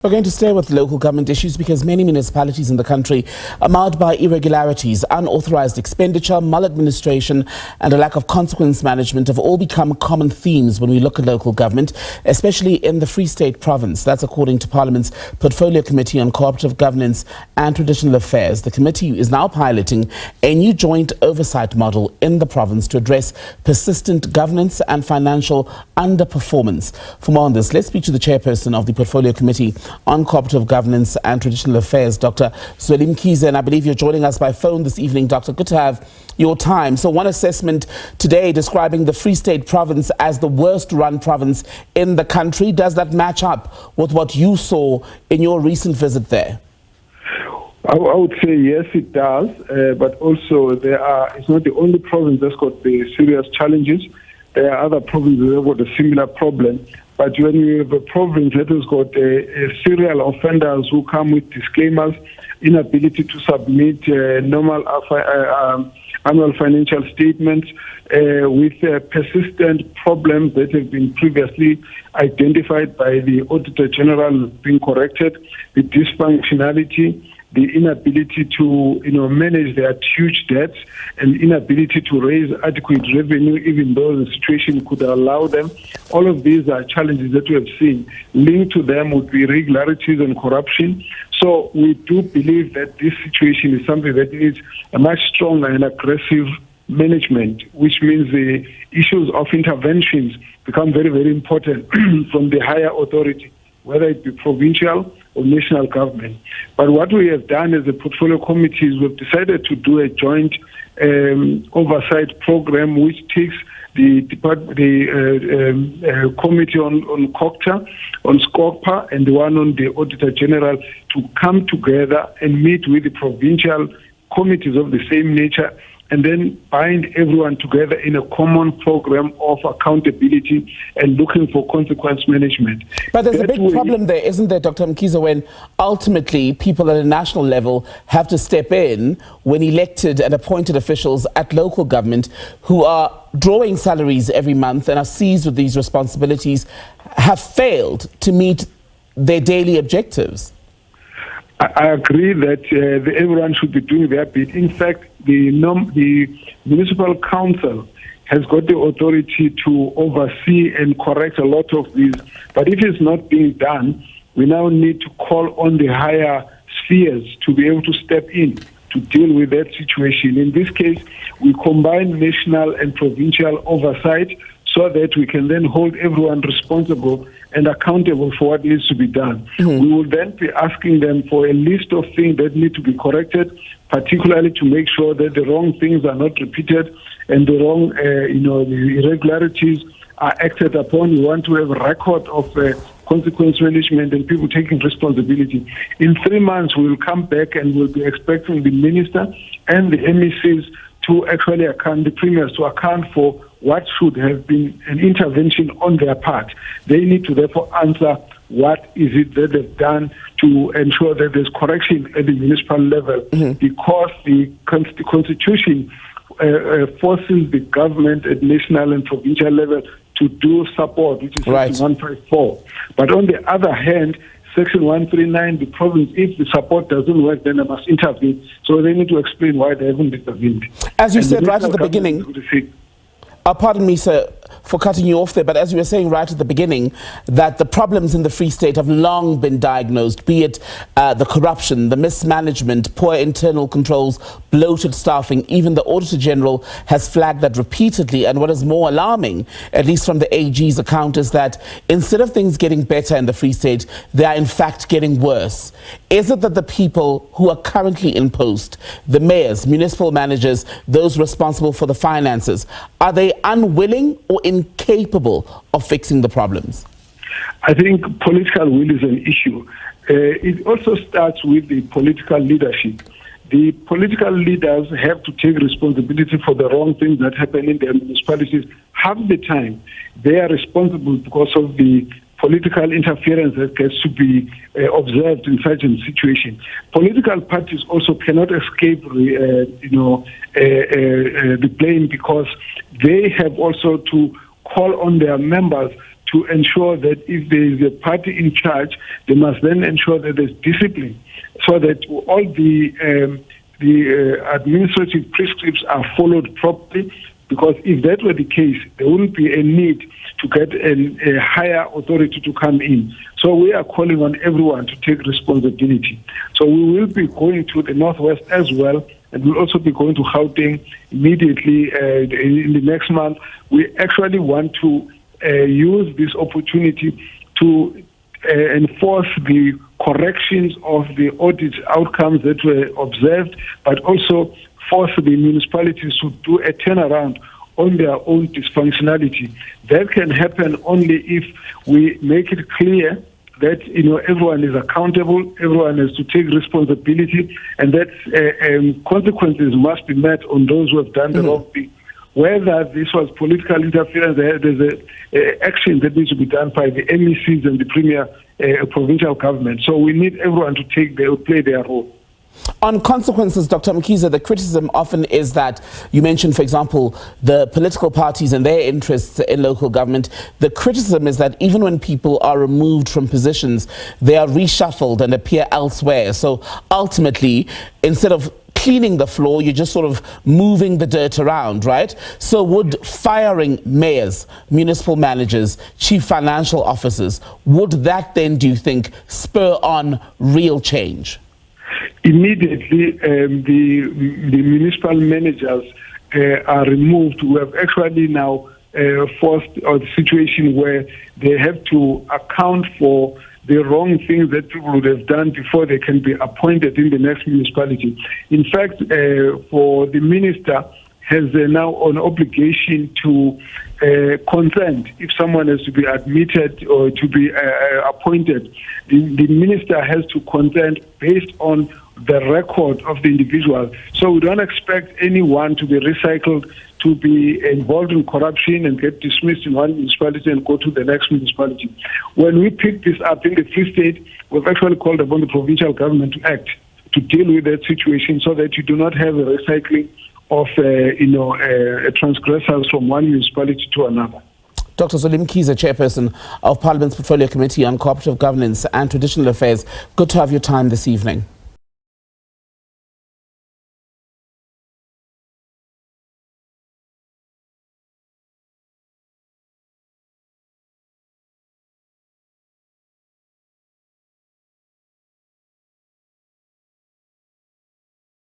We're going to stay with local government issues because many municipalities in the country are marred by irregularities, unauthorised expenditure, maladministration and a lack of consequence management have all become common themes when we look at local government, especially in the Free State province. That's according to Parliament's Portfolio Committee on Cooperative Governance and Traditional Affairs. The committee is now piloting a new joint oversight model in the province to address persistent governance and financial underperformance. For more on this, let's speak to the Chairperson of the Portfolio Committee on Cooperative Governance and Traditional Affairs, Dr Zweli Mkhize, and I believe you're joining us by phone this evening. Doctor, good to have your time. So one assessment today describing the Free State province as the worst run province in the country. Does that match up with what you saw in your recent visit there? I would say yes, it does, but also it's not the only province that's got the serious challenges. There are other provinces that have got a similar problem. But when you have a province that has got serial offenders who come with disclaimers, inability to submit normal annual financial statements, with persistent problems that have been previously identified by the Auditor General being corrected, the dysfunctionality, the inability to manage their huge debts, and inability to raise adequate revenue even though the situation could allow them. All of these are challenges that we have seen. Linked to them would be irregularities and corruption. So we do believe that this situation is something that needs a much stronger and aggressive management, which means the issues of interventions become very, very important from the higher authority, whether it be provincial or national government. But what we have done as a portfolio committee is we've decided to do a joint oversight program which takes the committee on COCTA, on SCOPA, and the one on the Auditor General to come together and meet with the provincial committees of the same nature and then bind everyone together in a common program of accountability and looking for consequence management. But there's a big problem there, isn't there, Dr. Mkhize, when ultimately people at a national level have to step in when elected and appointed officials at local government who are drawing salaries every month and are seized with these responsibilities have failed to meet their daily objectives? I agree that everyone should be doing their bit. In fact, the municipal council has got the authority to oversee and correct a lot of these. But if it's not being done, we now need to call on the higher spheres to be able to step in to deal with that situation. In this case, we combine national and provincial oversight so that we can then hold everyone responsible and accountable for what needs to be done. Mm-hmm. We will then be asking them for a list of things that need to be corrected, particularly to make sure that the wrong things are not repeated and the wrong, the irregularities are acted upon. We want to have a record of consequence management and people taking responsibility. In 3 months, we will come back and we'll be expecting the minister and the MECs to actually account, the premiers to account for what should have been an intervention on their part. They need to therefore answer what is it that they've done to ensure that there's correction at the municipal level, because the Constitution forces the government at national and provincial level to do support, which is Section 154. But on the other hand, Section 139, the province, if the support doesn't work, then they must intervene. So they need to explain why they haven't intervened. As you said right at the beginning, pardon me, sir, for cutting you off there, but as you were saying right at the beginning, that the problems in the Free State have long been diagnosed, be it the corruption, the mismanagement, poor internal controls, bloated staffing. Even the Auditor General has flagged that repeatedly. And what is more alarming, at least from the AG's account, is that instead of things getting better in the Free State, they are in fact getting worse. Is it that the people who are currently in post, the mayors, municipal managers, those responsible for the finances, are they unwilling or incapable of fixing the problems? I think political will is an issue. It also starts with the political leadership. The political leaders have to take responsibility for the wrong things that happen in their municipalities. Half the time, they are responsible because of the political interference that gets to be observed in such a situation. Political parties also cannot escape the blame, because they have also to call on their members to ensure that if there is a party in charge, they must then ensure that there's discipline, so that all the administrative prescripts are followed properly. Because if that were the case, there wouldn't be a need to get a higher authority to come in. So we are calling on everyone to take responsibility. So we will be going to the Northwest as well, and we'll also be going to Gauteng immediately in the next month. We actually want to use this opportunity to enforce the corrections of the audit outcomes that were observed, but also force the municipalities to do a turnaround on their own dysfunctionality. That can happen only if we make it clear that everyone is accountable, everyone has to take responsibility, and that consequences must be met on those who have done the wrong thing. Whether this was political interference, there's a action that needs to be done by the MECs and the premier provincial government. So we need everyone to play their role. On consequences, Dr. Mkhize, the criticism often is that you mentioned, for example, the political parties and their interests in local government. The criticism is that even when people are removed from positions, they are reshuffled and appear elsewhere. So ultimately, instead of cleaning the floor, you're just sort of moving the dirt around, right? So would firing mayors, municipal managers, chief financial officers, would that then, do you think, spur on real change? Immediately, the municipal managers are removed. We have actually now forced a situation where they have to account for the wrong things that people would have done before they can be appointed in the next municipality. In fact, for the minister has now an obligation to consent if someone has to be admitted or to be appointed. The minister has to consent based on the record of the individual. So we don't expect anyone to be recycled, to be involved in corruption and get dismissed in one municipality and go to the next municipality. When we picked this up in the Free State, we've actually called upon the provincial government to act to deal with that situation so that you do not have a recycling of transgressors from one municipality to another. Dr. Zweli Mkhize, Chairperson of Parliament's Portfolio Committee on Cooperative Governance and Traditional Affairs, good to have your time this evening.